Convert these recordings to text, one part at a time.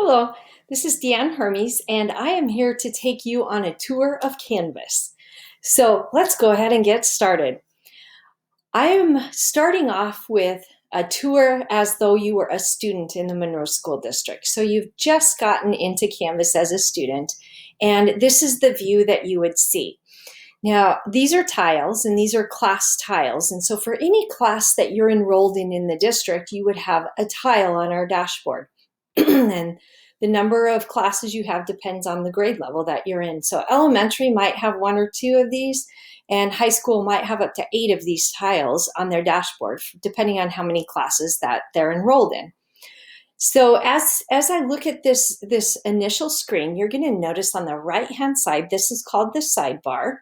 Hello, this is Deanne Hermes, and I am here to take you on a tour of Canvas. So let's go ahead and get started. I am starting off with a tour as though you were a student in the Monroe School District. So you've just gotten into Canvas as a student, and this is the view that you would see. Now, these are tiles, and these are class tiles. And so for any class that you're enrolled in the district, you would have a tile on our dashboard. And the number of classes you have depends on the grade level that you're in. So elementary might have one or two of these, and high school might have up to 8 of these tiles on their dashboard, depending on how many classes that they're enrolled in. So as I look at this initial screen, you're going to notice on the right-hand side, this is called the sidebar.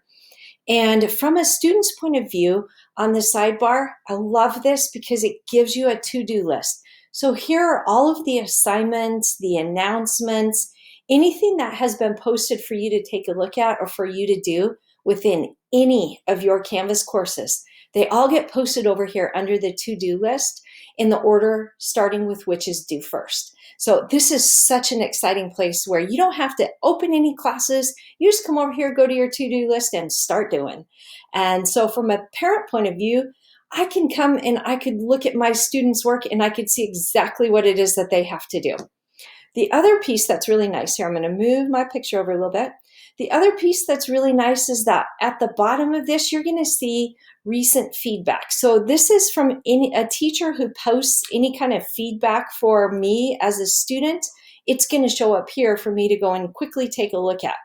And from a student's point of view on the sidebar, I love this because it gives you a to-do list. So here are all of the assignments, the announcements, anything that has been posted for you to take a look at or for you to do within any of your Canvas courses. They all get posted over here under the to-do list in the order starting with which is due first. So this is such an exciting place where you don't have to open any classes. You just come over here, go to your to-do list and start doing. And so from a parent point of view, I can come and I could look at my students' work and I could see exactly what it is that they have to do. The other piece that's really nice here, I'm going to move my picture over a little bit. The other piece that's really nice is that at the bottom of this, you're going to see recent feedback. So this is from a teacher who posts any kind of feedback for me as a student. It's going to show up here for me to go and quickly take a look at.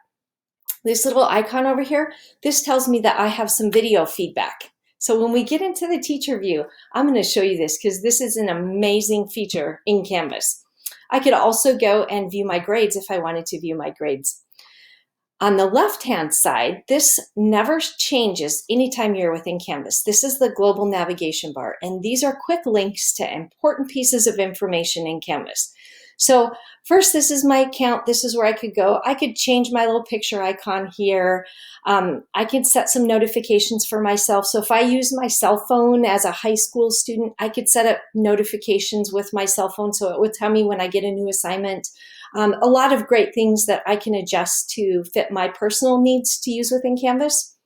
This little icon over here, this tells me that I have some video feedback. So when we get into the teacher view, I'm going to show you this because this is an amazing feature in Canvas. I could also go and view my grades if I wanted to view my grades. On the left-hand side, this never changes anytime you're within Canvas. This is the global navigation bar, and these are quick links to important pieces of information in Canvas. So first, this is my account. This is where I could go. I could change my little picture icon here. I can set some notifications for myself. So if I use my cell phone as a high school student, I could set up notifications with my cell phone so it would tell me when I get a new assignment. A lot of great things that I can adjust to fit my personal needs to use within Canvas.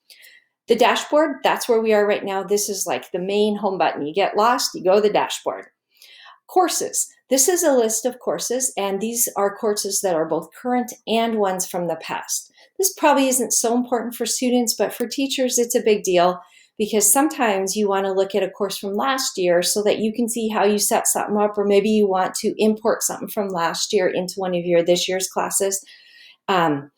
The dashboard, that's where we are right now. This is like the main home button. You get lost, you go to the dashboard. Courses. This is a list of courses, and these are courses that are both current and ones from the past. This probably isn't so important for students, but for teachers, it's a big deal because sometimes you want to look at a course from last year so that you can see how you set something up, or maybe you want to import something from last year into one of this year's classes. The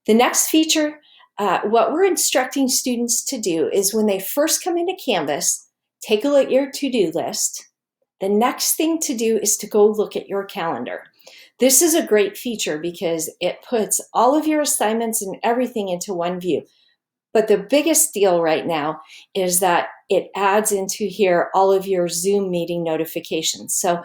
next feature, what we're instructing students to do is when they first come into Canvas, take a look at your to-do list. The next thing to do is to go look at your calendar. This is a great feature because it puts all of your assignments and everything into one view. But the biggest deal right now is that it adds into here all of your Zoom meeting notifications. So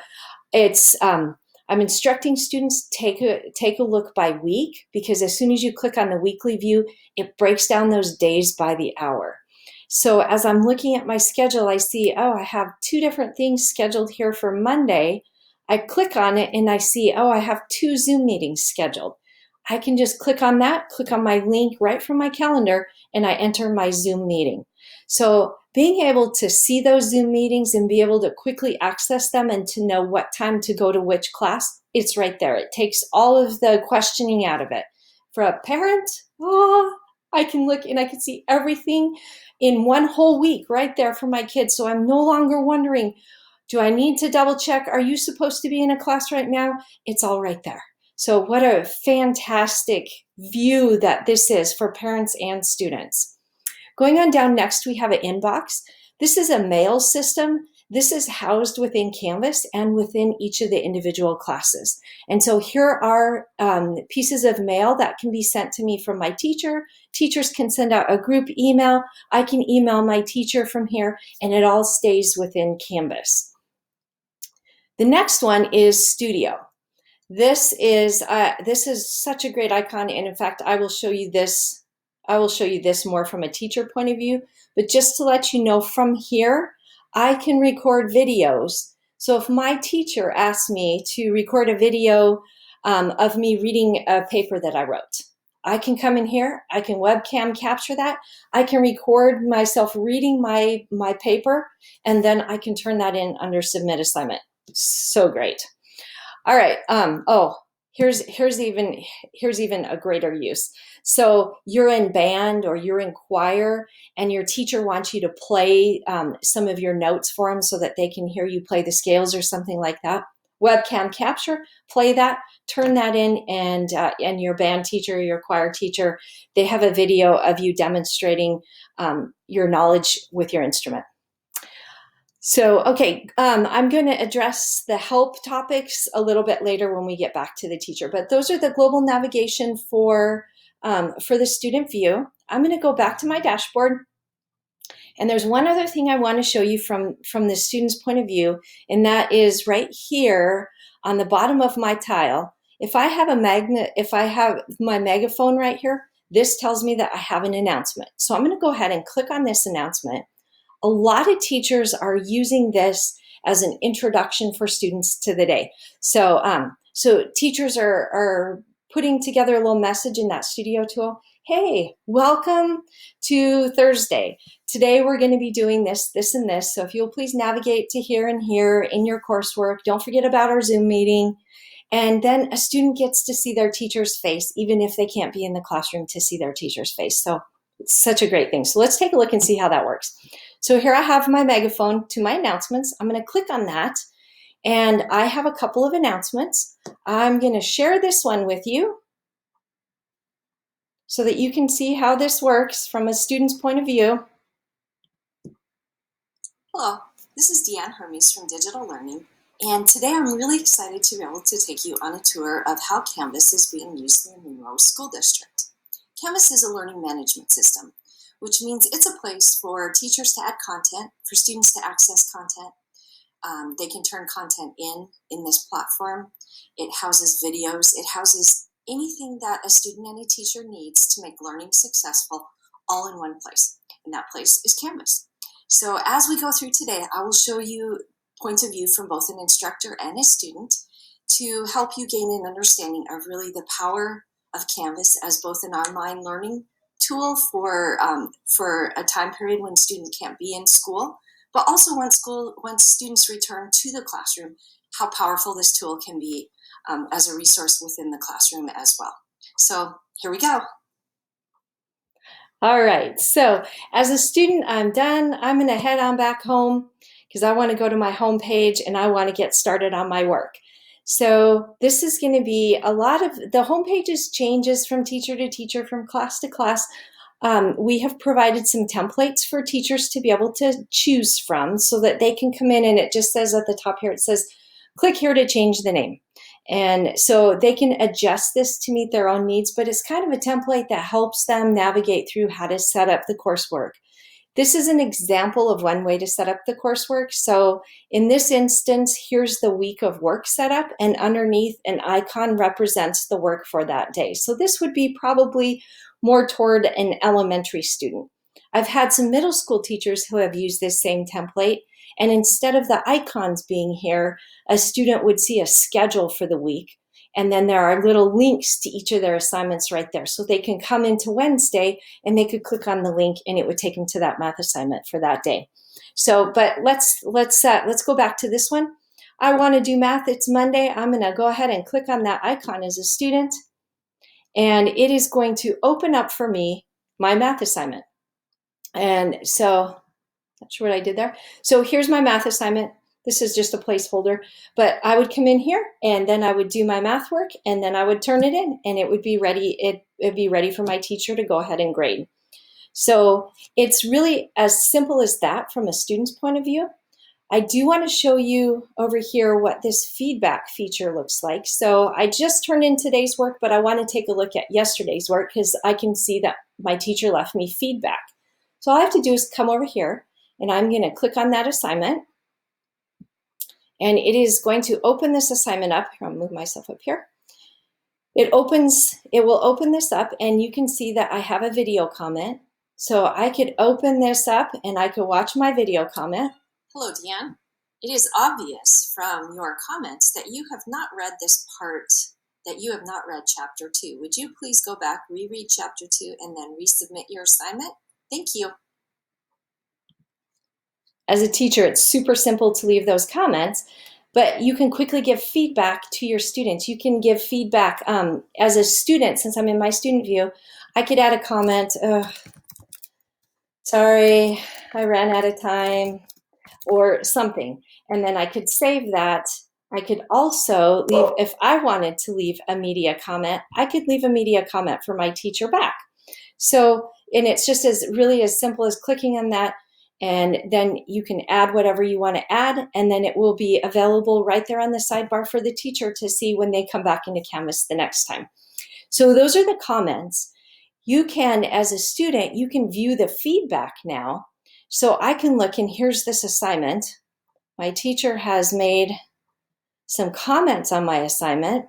it's I'm instructing students take a look by week, because as soon as you click on the weekly view, it breaks down those days by the hour. So as I'm looking at my schedule, I see, oh, I have 2 different things scheduled here for Monday. I click on it and I see, oh, I have 2 Zoom meetings scheduled. I can just click on that, click on my link right from my calendar, and I enter my Zoom meeting. So being able to see those Zoom meetings and be able to quickly access them and to know what time to go to which class, it's right there. It takes all of the questioning out of it. For a parent, I can look and I can see everything in one whole week right there for my kids. So I'm no longer wondering, do I need to double check? Are you supposed to be in a class right now? It's all right there. So what a fantastic view that this is for parents and students. Going on down next, we have an inbox. This is a mail system. This is housed within Canvas and within each of the individual classes. And so here are pieces of mail that can be sent to me from my teacher. Teachers can send out a group email. I can email my teacher from here, and it all stays within Canvas. The next one is Studio. This is such a great icon, and in fact, I will show you this. I will show you this more from a teacher point of view. But just to let you know, from here, I can record videos. So if my teacher asks me to record a video of me reading a paper that I wrote. I can come in here, I can webcam capture that, I can record myself reading my paper, and then I can turn that in under submit assignment. So great. All right. Here's even a greater use. So you're in band or you're in choir, and your teacher wants you to play some of your notes for them so that they can hear you play the scales or something like that. Webcam capture, play that, turn that in, and your band teacher, or your choir teacher, they have a video of you demonstrating your knowledge with your instrument. So, okay, I'm going to address the help topics a little bit later when we get back to the teacher, but those are the global navigation for the student view. I'm going to go back to my dashboard, and there's one other thing I want to show you from the student's point of view, and that is right here on the bottom of my tile. If I have my megaphone right here, this tells me that I have an announcement. So I'm going to go ahead and click on this announcement. A lot of teachers are using this as an introduction for students to the day. So, teachers are putting together a little message in that studio tool. Hey, welcome to Thursday. Today we're going to be doing this, this, and this. So if you'll please navigate to here and here in your coursework. Don't forget about our Zoom meeting. And then a student gets to see their teacher's face, even if they can't be in the classroom to see their teacher's face. So it's such a great thing. So let's take a look and see how that works. So here I have my megaphone to my announcements. I'm going to click on that, and I have a couple of announcements. I'm going to share this one with you so that you can see how this works from a student's point of view. Hello, this is Deanne Hermes from Digital Learning, and today I'm really excited to be able to take you on a tour of how Canvas is being used in the Monroe School District. Canvas is a learning management system, which means it's a place for teachers to add content, for students to access content. They can turn content in this platform. It houses videos. It houses anything that a student and a teacher needs to make learning successful all in one place. And that place is Canvas. So as we go through today, I will show you points of view from both an instructor and a student to help you gain an understanding of really the power of Canvas as both an online learning tool for a time period when students can't be in school, but also when students return to the classroom, how powerful this tool can be as a resource within the classroom as well. So here we go. All right, so as a student, I'm done. I'm going to head on back home because I want to go to my home page and I want to get started on my work. So this is going to be a lot of the home pages changes from teacher to teacher, from class to class. We have provided some templates for teachers to be able to choose from so that they can come in, and it just says at the top here, it says, click here to change the name. And so they can adjust this to meet their own needs, but it's kind of a template that helps them navigate through how to set up the coursework. This is an example of one way to set up the coursework. So in this instance, here's the week of work setup, and underneath an icon represents the work for that day. So this would be probably more toward an elementary student. I've had some middle school teachers who have used this same template, and instead of the icons being here, a student would see a schedule for the week, and then there are little links to each of their assignments right there. So they can come into Wednesday and they could click on the link and it would take them to that math assignment for that day. So, but let's go back to this one. I want to do math. It's Monday. I'm going to go ahead and click on that icon as a student, and it is going to open up for me my math assignment. And so, not sure what I did there. So here's my math assignment. This is just a placeholder, but I would come in here and then I would do my math work and then I would turn it in and it would be ready. It'd be ready for my teacher to go ahead and grade. So it's really as simple as that from a student's point of view. I do want to show you over here what this feedback feature looks like. So I just turned in today's work, but I want to take a look at yesterday's work because I can see that my teacher left me feedback. So all I have to do is come over here and I'm going to click on that assignment. And it is going to open this assignment up. I'll move myself up here. It will open this up and you can see that I have a video comment. So I could open this up and I could watch my video comment. Hello, Deanne. It is obvious from your comments that you have not read this part that you have not read Chapter 2. Would you please go back, reread Chapter 2, and then resubmit your assignment? Thank you. As a teacher, it's super simple to leave those comments, but you can quickly give feedback to your students. You can give feedback as a student. Since I'm in my student view, I could add a comment, sorry, I ran out of time, or something. And then I could save that. I could also leave, if I wanted to leave a media comment, I could leave a media comment for my teacher back. So, and it's just really as simple as clicking on that, and then you can add whatever you want to add, and then it will be available right there on the sidebar for the teacher to see when they come back into Canvas the next time. So those are the comments. You can, as a student, you can view the feedback now. So I can look, and here's this assignment. My teacher has made some comments on my assignment.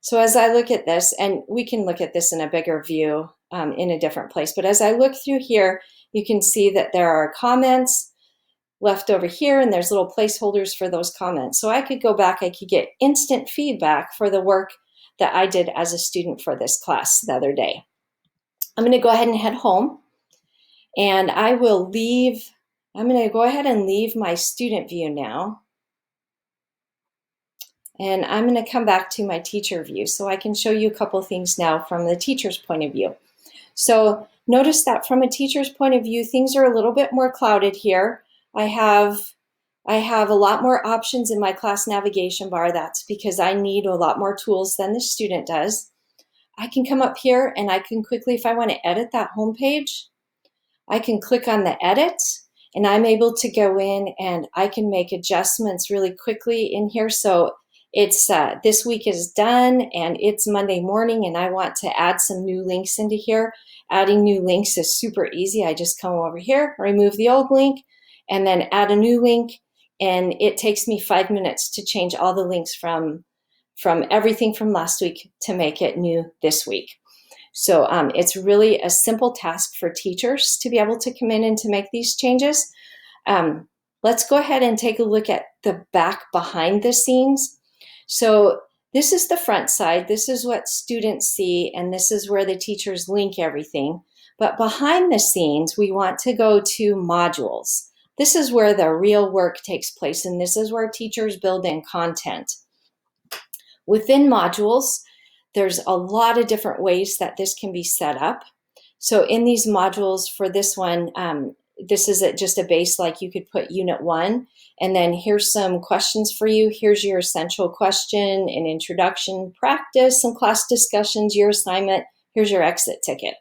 So as I look at this, and we can look at this in a bigger view in a different place, but as I look through here, you can see that there are comments left over here, and there's little placeholders for those comments. So I could go back, I could get instant feedback for the work that I did as a student for this class the other day. I'm going to go ahead and head home, and I'm going to go ahead and leave my student view now. And I'm going to come back to my teacher view so I can show you a couple things now from the teacher's point of view. So notice that from a teacher's point of view, things are a little bit more clouded here. I have a lot more options in my class navigation bar. That's because I need a lot more tools than the student does. I can come up here and I can quickly, if I want to edit that home page, I can click on the edit, and I'm able to go in and I can make adjustments really quickly in here. So it's this week is done and it's Monday morning, and I want to add some new links into here. Adding new links is super easy. I just come over here, remove the old link, and then add a new link. And it takes me 5 minutes to change all the links from everything from last week to make it new this week. So it's really a simple task for teachers to be able to come in and to make these changes. Let's go ahead and take a look at the back behind the scenes. So this is the front side. This is what students see, and this is where the teachers link everything. But behind the scenes, we want to go to modules. This is where the real work takes place, and this is where teachers build in content. Within modules, there's a lot of different ways that this can be set up. So in these modules for this one, this is just a base, like you could put Unit 1, and then here's some questions for you. Here's your essential question, an introduction, practice, some class discussions, your assignment. Here's your exit ticket.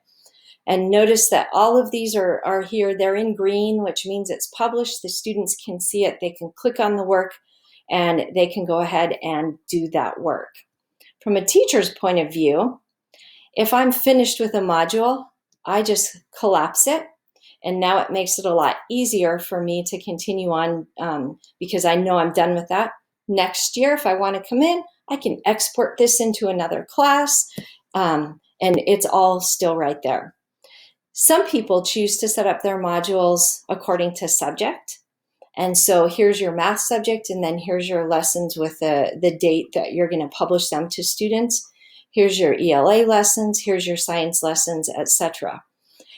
And notice that all of these are here. They're in green, which means it's published. The students can see it. They can click on the work, and they can go ahead and do that work. From a teacher's point of view, if I'm finished with a module, I just collapse it. And now it makes it a lot easier for me to continue on because I know I'm done with that. Next year, if I want to come in, I can export this into another class, and it's all still right there. Some people choose to set up their modules according to subject. And so here's your math subject, and then here's your lessons with the date that you're going to publish them to students. Here's your ELA lessons, here's your science lessons, etc.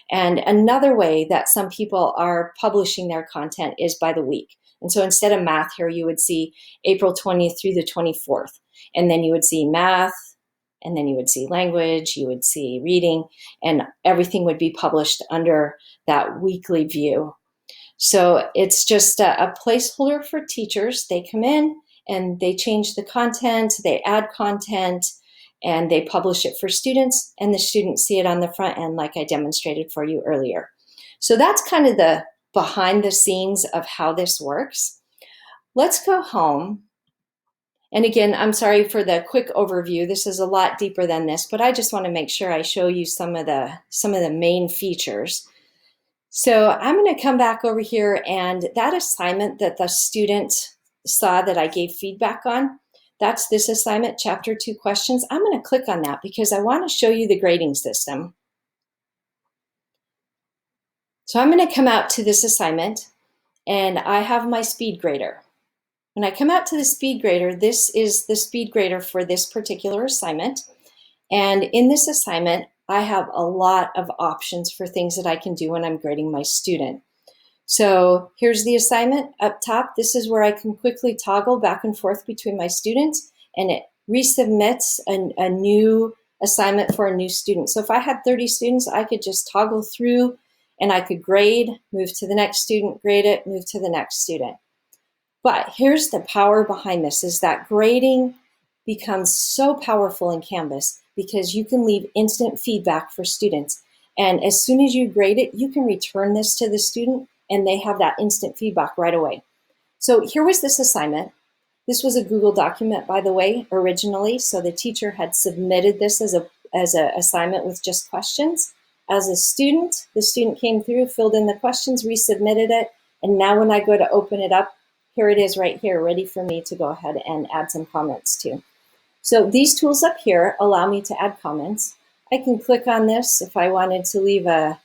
And another way that some people are publishing their content is by the week. And so instead of math here, you would see April 20th through the 24th. And then you would see math, and then you would see language, you would see reading, and everything would be published under that weekly view. So it's just a placeholder for teachers. They come in and they change the content, they add content, and they publish it for students, and the students see it on the front end like I demonstrated for you earlier. So that's kind of the behind the scenes of how this works. Let's go home. And again, I'm sorry for the quick overview. This is a lot deeper than this, but I just want to make sure I show you some of the main features. So I'm going to come back over here, and that assignment that the student saw that I gave feedback on, that's this assignment, Chapter 2 questions. I'm going to click on that because I want to show you the grading system. So I'm going to come out to this assignment, and I have my speed grader. When I come out to the speed grader, this is the speed grader for this particular assignment. And in this assignment, I have a lot of options for things that I can do when I'm grading my student. So here's the assignment up top. This is where I can quickly toggle back and forth between my students, and it resubmits a new assignment for a new student. So if I had 30 students, I could just toggle through and I could grade, move to the next student, grade it, move to the next student. But here's the power behind this, is that grading becomes so powerful in Canvas because you can leave instant feedback for students. And as soon as you grade it, you can return this to the student and they have that instant feedback right away. So here was this assignment. This was a Google document, by the way, originally. So the teacher had submitted this as an assignment with just questions. As a student, the student came through, filled in the questions, resubmitted it. And now when I go to open it up, here it is right here, ready for me to go ahead and add some comments to. So these tools up here allow me to add comments. I can click on this if I wanted to leave a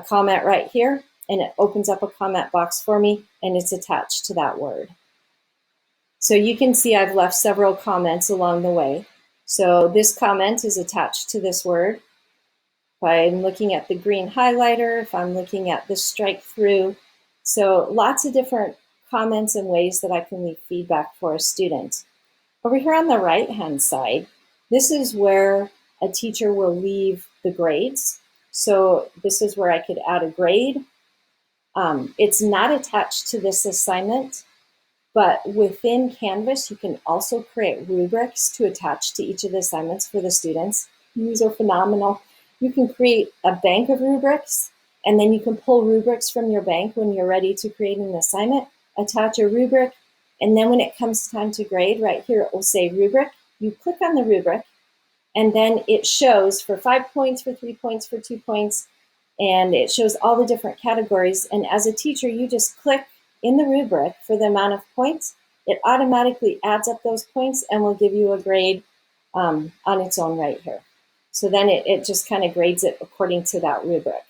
comment right here, and it opens up a comment box for me, and it's attached to that word. So you can see I've left several comments along the way. So this comment is attached to this word. If I'm looking at the green highlighter, if I'm looking at the strike through, so lots of different comments and ways that I can leave feedback for a student. Over here on the right-hand side, this is where a teacher will leave the grades. So this is where I could add a grade. It's not attached to this assignment, but within Canvas, you can also create rubrics to attach to each of the assignments for the students. These are phenomenal. You can create a bank of rubrics, and then you can pull rubrics from your bank when you're ready to create an assignment, attach a rubric, and then when it comes time to grade, right here it will say rubric. You click on the rubric, and then it shows for 5 points, for 3 points, for 2 points, and it shows all the different categories. And as a teacher, you just click in the rubric for the amount of points. It automatically adds up those points and will give you a grade on its own right here. So then it just kind of grades it according to that rubric.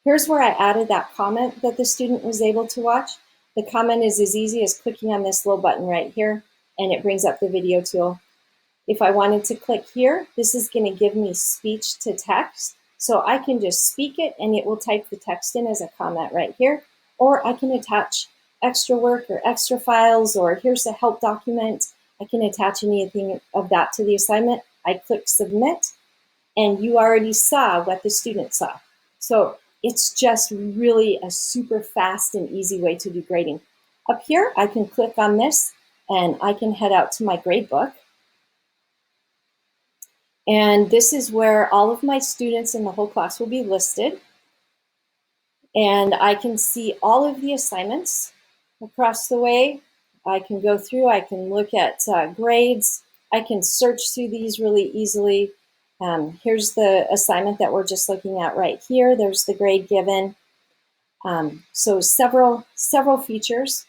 Here's where I added that comment that the student was able to watch. The comment is as easy as clicking on this little button right here, and it brings up the video tool. If I wanted to click here, this is going to give me speech to text. So I can just speak it and it will type the text in as a comment right here. Or I can attach extra work or extra files, or here's a help document. I can attach anything of that to the assignment. I click submit, and you already saw what the student saw. So it's just really a super fast and easy way to do grading. Up here, I can click on this and I can head out to my gradebook. And this is where all of my students in the whole class will be listed. And I can see all of the assignments across the way. I can go through, I can look at grades. I can search through these really easily. Here's the assignment that we're just looking at right here. There's the grade given. So several features.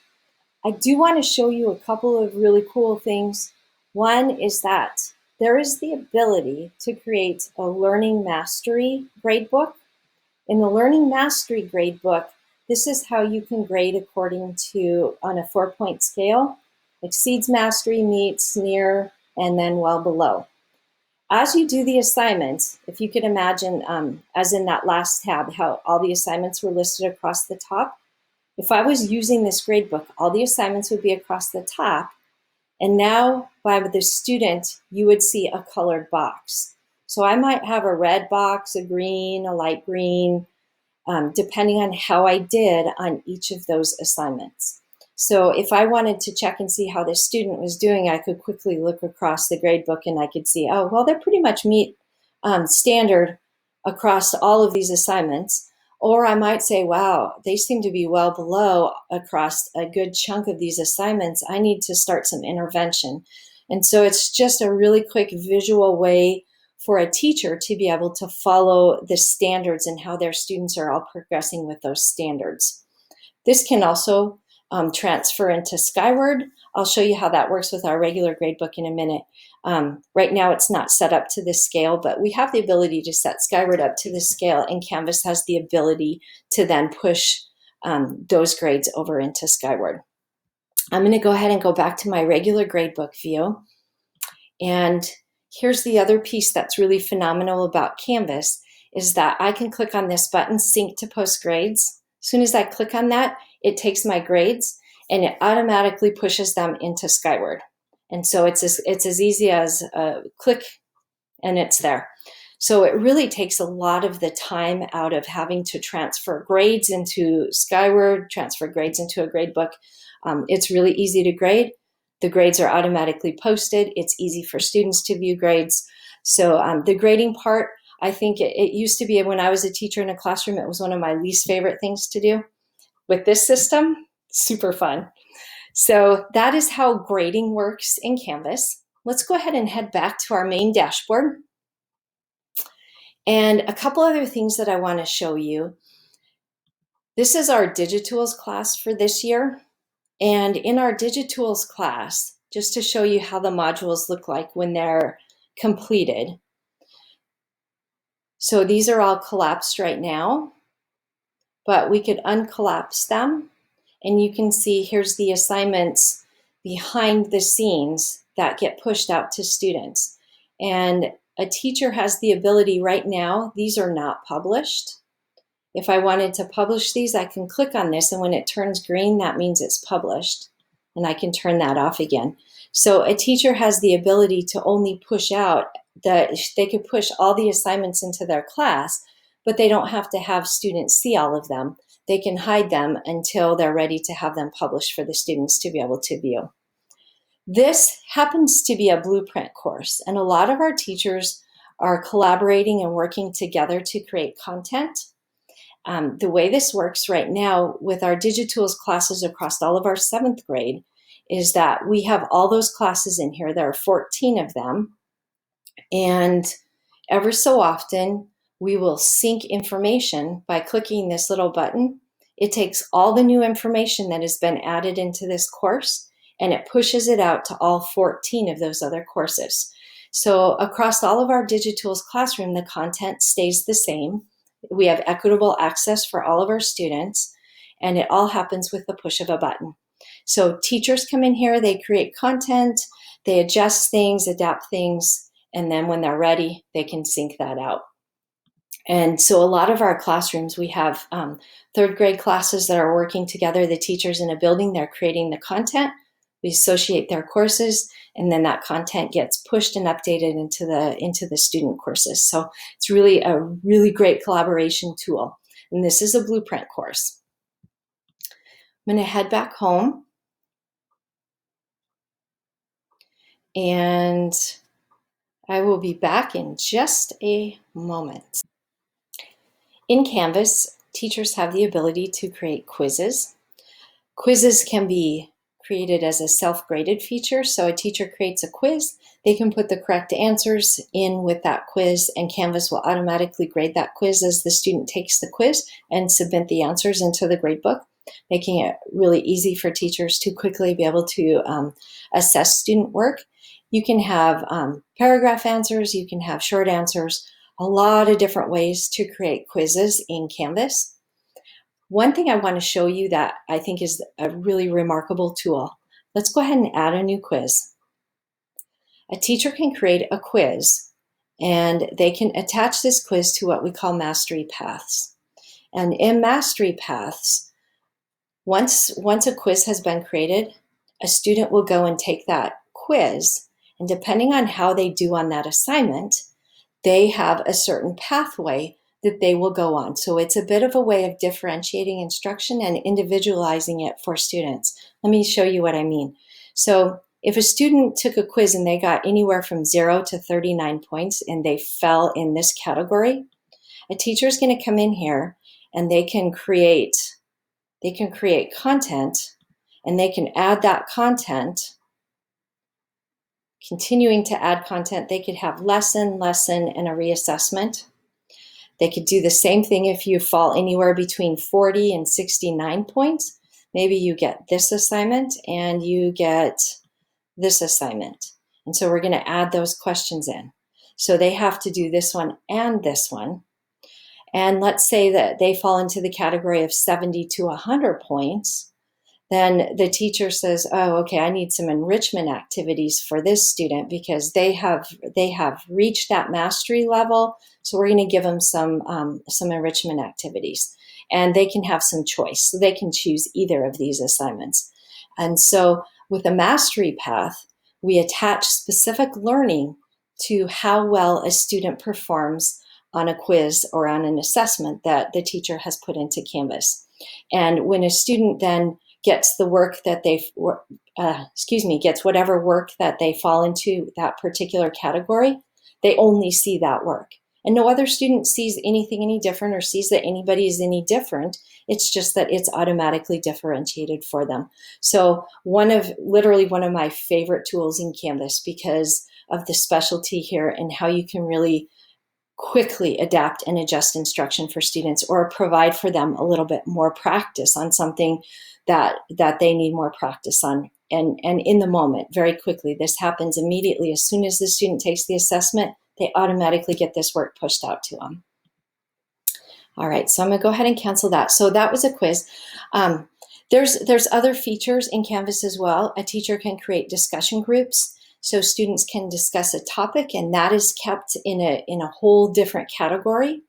I do want to show you a couple of really cool things. One is that there is the ability to create a learning mastery gradebook. In the learning mastery gradebook, this is how you can grade according to, on a 4-point scale, exceeds mastery, meets, near, and then well below. As you do the assignments, if you could imagine, as in that last tab, how all the assignments were listed across the top, if I was using this gradebook, all the assignments would be across the top, and now by the student, you would see a colored box. So I might have a red box, a green, a light green, depending on how I did on each of those assignments. So if I wanted to check and see how the student was doing, I could quickly look across the gradebook and I could see, oh, well, they pretty much meet standard across all of these assignments. Or I might say, wow, they seem to be well below across a good chunk of these assignments. I need to start some intervention. And so it's just a really quick visual way for a teacher to be able to follow the standards and how their students are all progressing with those standards. This can also transfer into Skyward. I'll show you how that works with our regular gradebook in a minute. Right now it's not set up to this scale, but we have the ability to set Skyward up to this scale, and Canvas has the ability to then push those grades over into Skyward. I'm going to go ahead and go back to my regular gradebook view. And here's the other piece that's really phenomenal about Canvas is that I can click on this button, Sync to Post Grades. As soon as I click on that, it takes my grades and it automatically pushes them into Skyward. And so it's as easy as a click and it's there. So it really takes a lot of the time out of having to transfer grades into Skyward, transfer grades into a gradebook. It's really easy to grade. The grades are automatically posted. It's easy for students to view grades. So the grading part, I think it used to be when I was a teacher in a classroom, it was one of my least favorite things to do. With this system, super fun. So that is how grading works in Canvas. Let's go ahead and head back to our main dashboard. And a couple other things that I want to show you. This is our Digitools class for this year. And in our Digitools class, just to show you how the modules look like when they're completed. So these are all collapsed right now, but we could uncollapse them. And you can see here's the assignments behind the scenes that get pushed out to students. And a teacher has the ability right now, these are not published. If I wanted to publish these, I can click on this, and when it turns green, that means it's published, and I can turn that off again. So a teacher has the ability to only push out, they could push all the assignments into their class, but they don't have to have students see all of them. They can hide them until they're ready to have them published for the students to be able to view. This happens to be a blueprint course, and a lot of our teachers are collaborating and working together to create content. The way this works right now with our Digitools classes across all of our 7th grade is that we have all those classes in here. There are 14 of them. And ever so often, we will sync information by clicking this little button. It takes all the new information that has been added into this course and it pushes it out to all 14 of those other courses. So across all of our Digitools classroom, the content stays the same. We have equitable access for all of our students, and it all happens with the push of a button. So teachers come in here, they create content, they adjust things, adapt things, and then when they're ready, they can sync that out. And so a lot of our classrooms, we have 3rd grade classes that are working together, the teachers in a building, they're creating the content, we associate their courses, and then that content gets pushed and updated into the student courses. So it's really a really great collaboration tool. And this is a blueprint course. I'm going to head back home. And I will be back in just a moment. In Canvas, teachers have the ability to create quizzes. Quizzes can be created as a self-graded feature. So a teacher creates a quiz, they can put the correct answers in with that quiz, and Canvas will automatically grade that quiz as the student takes the quiz and submit the answers into the gradebook, making it really easy for teachers to quickly be able to assess student work. You can have paragraph answers, you can have short answers, a lot of different ways to create quizzes in Canvas. One thing I want to show you that I think is a really remarkable tool. Let's go ahead and add a new quiz. A teacher can create a quiz and they can attach this quiz to what we call mastery paths. And in mastery paths, once a quiz has been created, a student will go and take that quiz, and depending on how they do on that assignment, they have a certain pathway that they will go on. So it's a bit of a way of differentiating instruction and individualizing it for students. Let me show you what I mean. So if a student took a quiz and they got anywhere from 0 to 39 points and they fell in this category, a teacher is going to come in here and they can create content, and they can add that content. Continuing to add content, they could have lesson, and a reassessment. They could do the same thing if you fall anywhere between 40 and 69 points. Maybe you get this assignment and you get this assignment. And so we're going to add those questions in. So they have to do this one and this one. And let's say that they fall into the category of 70 to 100 points. then the teacher says, oh, okay, I need some enrichment activities for this student because they have reached that mastery level. So we're going to give them some enrichment activities, and they can have some choice. So they can choose either of these assignments. And so with a mastery path, we attach specific learning to how well a student performs on a quiz or on an assessment that the teacher has put into Canvas. And when a student then gets the work that gets whatever work that they fall into that particular category, they only see that work. And no other student sees anything any different or sees that anybody is any different. It's just that it's automatically differentiated for them. So one of my favorite tools in Canvas because of the specialty here and how you can really quickly adapt and adjust instruction for students or provide for them a little bit more practice on something that they need more practice on. And in the moment, very quickly, this happens immediately. As soon as the student takes the assessment, they automatically get this work pushed out to them. All right, so I'm gonna go ahead and cancel that. So that was a quiz. There's other features in Canvas as well. A teacher can create discussion groups. So students can discuss a topic, and that is kept in a whole different category.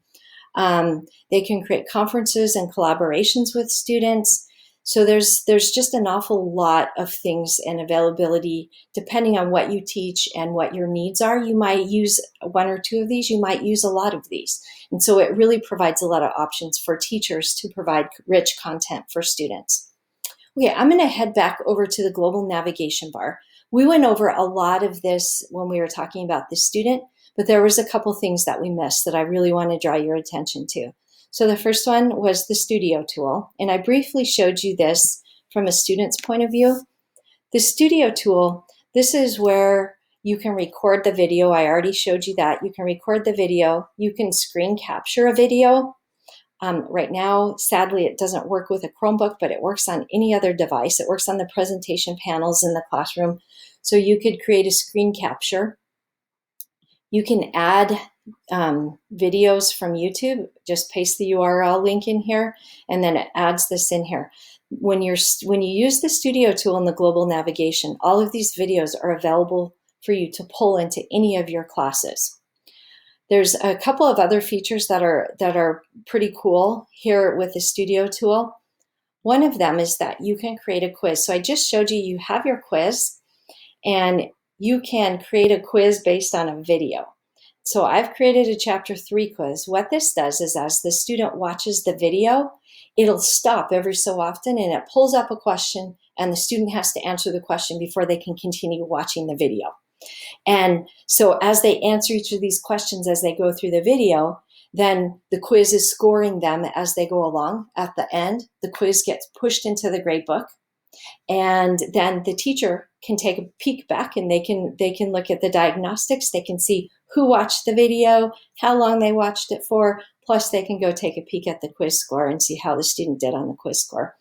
They can create conferences and collaborations with students. So there's just an awful lot of things and availability depending on what you teach and what your needs are. You might use one or two of these, you might use a lot of these. And so it really provides a lot of options for teachers to provide rich content for students. Okay, I'm going to head back over to the global navigation bar. We went over a lot of this when we were talking about the student, but there was a couple things that we missed that I really want to draw your attention to. So the first one was the studio tool, and I briefly showed you this from a student's point of view. The studio tool, this is where you can record the video. I already showed you that. You can record the video. You can screen capture a video. Right now, sadly, it doesn't work with a Chromebook, but it works on any other device. It works on the presentation panels in the classroom. So you could create a screen capture. You can add videos from YouTube. Just paste the URL link in here, and then it adds this in here. When you use the studio tool in the global navigation, all of these videos are available for you to pull into any of your classes. There's a couple of other features that are pretty cool here with the studio tool. One of them is that you can create a quiz. So I just showed you have your quiz, and you can create a quiz based on a video. So I've created a chapter 3 quiz. What this does is as the student watches the video, it'll stop every so often and it pulls up a question, and the student has to answer the question before they can continue watching the video. And so as they answer each of these questions as they go through the video, then the quiz is scoring them as they go along. At the end, the quiz gets pushed into the gradebook, and then the teacher can take a peek back, and they can look at the diagnostics. They can see who watched the video, how long they watched it for, plus they can go take a peek at the quiz score and see how the student did on the quiz score.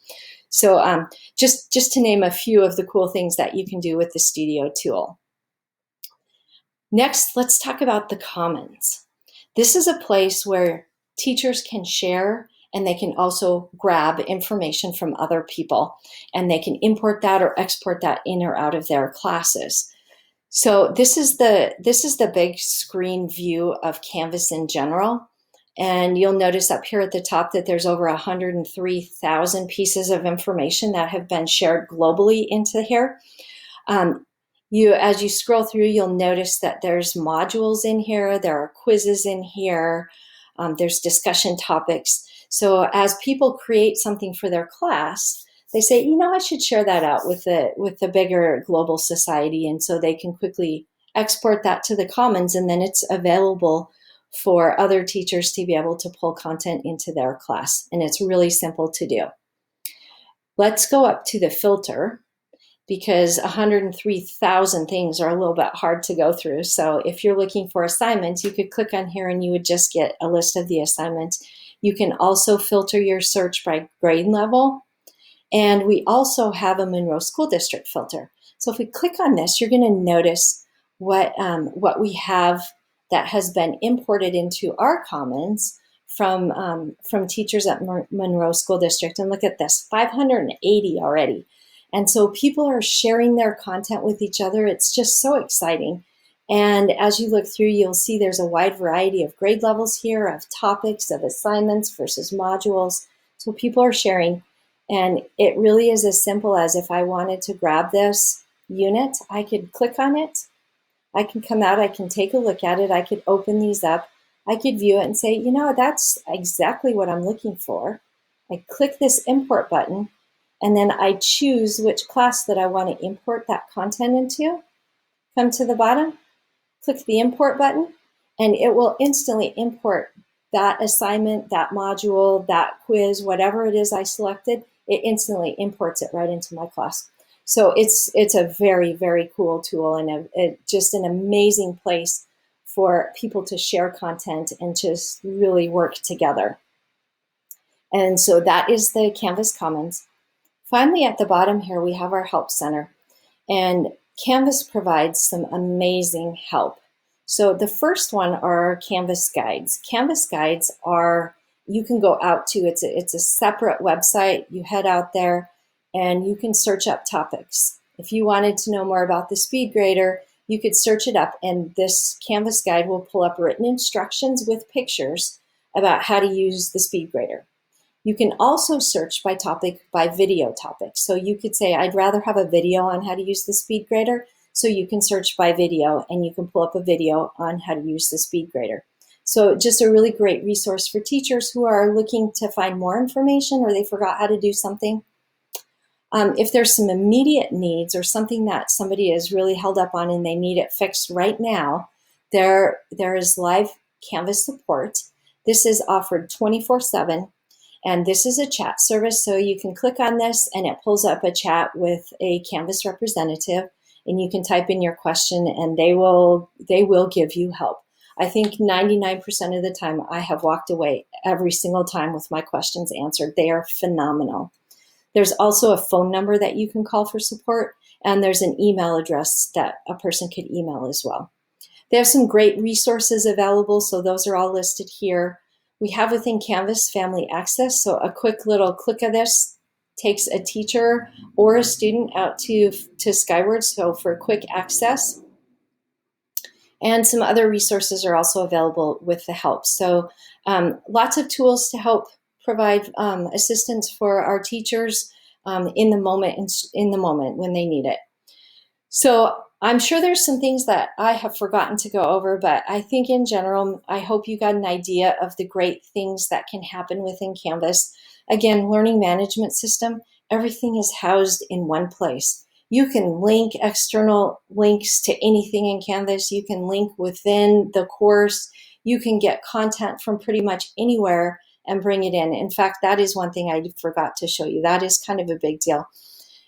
So just to name a few of the cool things that you can do with the studio tool. Next, let's talk about the Commons. This is a place where teachers can share, and they can also grab information from other people, and they can import that or export that in or out of their classes. So this is the big screen view of Canvas in general. And you'll notice up here at the top that there's over 103,000 pieces of information that have been shared globally into here. As you scroll through, you'll notice that there's modules in here, there are quizzes in here, there's discussion topics. So as people create something for their class, they say, I should share that out with the bigger global society, and so they can quickly export that to the Commons, and then it's available for other teachers to be able to pull content into their class, and it's really simple to do. Let's go up to the filter, because 103,000 things are a little bit hard to go through. So if you're looking for assignments, you could click on here and you would just get a list of the assignments. You can also filter your search by grade level. And we also have a Monroe School District filter. So if we click on this, you're going to notice what we have that has been imported into our Commons from teachers at Monroe School District. And look at this, 580 already. And so people are sharing their content with each other. It's just so exciting. And as you look through, you'll see there's a wide variety of grade levels here, of topics, of assignments versus modules. So people are sharing. And it really is as simple as, if I wanted to grab this unit, I could click on it. I can come out, I can take a look at it, I could open these up, I could view it and say, that's exactly what I'm looking for. I click this import button, and then I choose which class that I want to import that content into. Come to the bottom, click the import button, and it will instantly import that assignment, that module, that quiz, whatever it is I selected. It instantly imports it right into my class. So it's a very, very cool tool, and just an amazing place for people to share content and just really work together. And so that is the Canvas Commons. Finally, at the bottom here, we have our Help Center. And Canvas provides some amazing help. So the first one are Canvas guides. Canvas guides are, you can go out to, it's a separate website. You head out there and you can search up topics. If you wanted to know more about the speed grader, you could search it up, and this Canvas guide will pull up written instructions with pictures about how to use the speed grader. You can also search by topic, by video topic. So you could say, I'd rather have a video on how to use the speed grader. So you can search by video, and you can pull up a video on how to use the speed grader. So just a really great resource for teachers who are looking to find more information, or they forgot how to do something. If there's some immediate needs, or something that somebody is really held up on and they need it fixed right now, there is live Canvas support. This is offered 24/7. And this is a chat service, so you can click on this and it pulls up a chat with a Canvas representative, and you can type in your question and they will give you help. I think 99% of the time I have walked away every single time with my questions answered. They are phenomenal. There's also a phone number that you can call for support, and there's an email address that a person could email as well. They have some great resources available, so those are all listed here. We have within Canvas Family Access, so a quick little click of this takes a teacher or a student out to Skyward, so for quick access. And some other resources are also available with the help. So lots of tools to help provide assistance for our teachers in the moment when they need it. So I'm sure there's some things that I have forgotten to go over, but I think in general, I hope you got an idea of the great things that can happen within Canvas. Again, learning management system, everything is housed in one place. You can link external links to anything in Canvas. You can link within the course. You can get content from pretty much anywhere and bring it in. In fact, that is one thing I forgot to show you. That is kind of a big deal,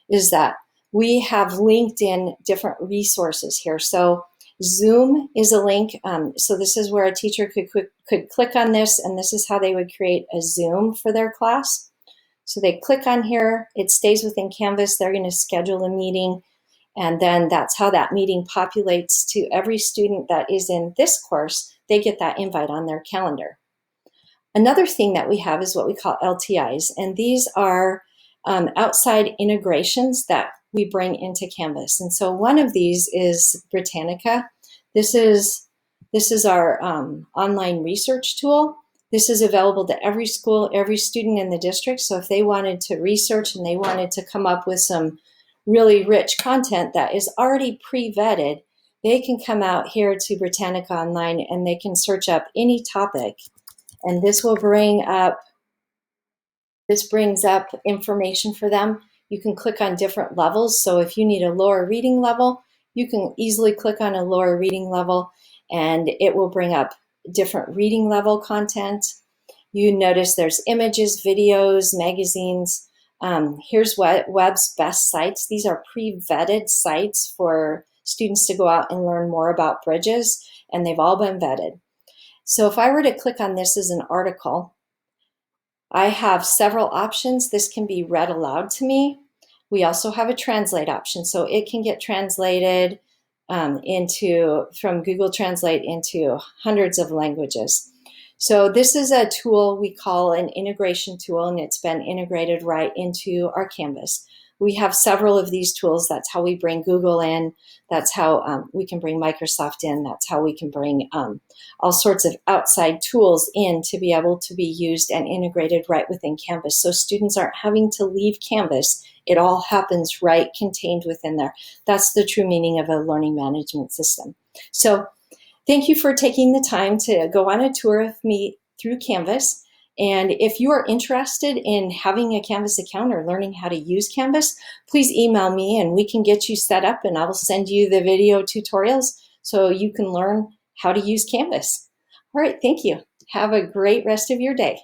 is that we have linked in different resources here. So Zoom is a link. So this is where a teacher could click on this, and this is how they would create a Zoom for their class. So they click on here, it stays within Canvas, they're going to schedule a meeting, and then that's how that meeting populates to every student that is in this course. They get that invite on their calendar. Another thing that we have is what we call LTIs, and these are outside integrations that we bring into Canvas. And so one of these is Britannica. This is our online research tool. This is available to every school, every student in the district. So if they wanted to research and they wanted to come up with some really rich content that is already pre-vetted, they can come out here to Britannica Online and they can search up any topic. And this brings up information for them. You can click on different levels. So if you need a lower reading level, you can easily click on a lower reading level and it will bring up different reading level content. You notice there's images, videos, magazines. Here's Web's best sites. These are pre-vetted sites for students to go out and learn more about bridges, and they've all been vetted. So if I were to click on this as an article, I have several options. This can be read aloud to me. We also have a translate option, so it can get translated from Google Translate into hundreds of languages. So this is a tool we call an integration tool, and it's been integrated right into our Canvas. We have several of these tools. That's how we bring Google in. That's how we can bring Microsoft in. That's how we can bring all sorts of outside tools in to be able to be used and integrated right within Canvas. So students aren't having to leave Canvas. It all happens right contained within there. That's the true meaning of a learning management system. So thank you for taking the time to go on a tour of me through Canvas. And if you are interested in having a Canvas account or learning how to use Canvas, please email me and we can get you set up, and I will send you the video tutorials so you can learn how to use Canvas. All right, thank you. Have a great rest of your day.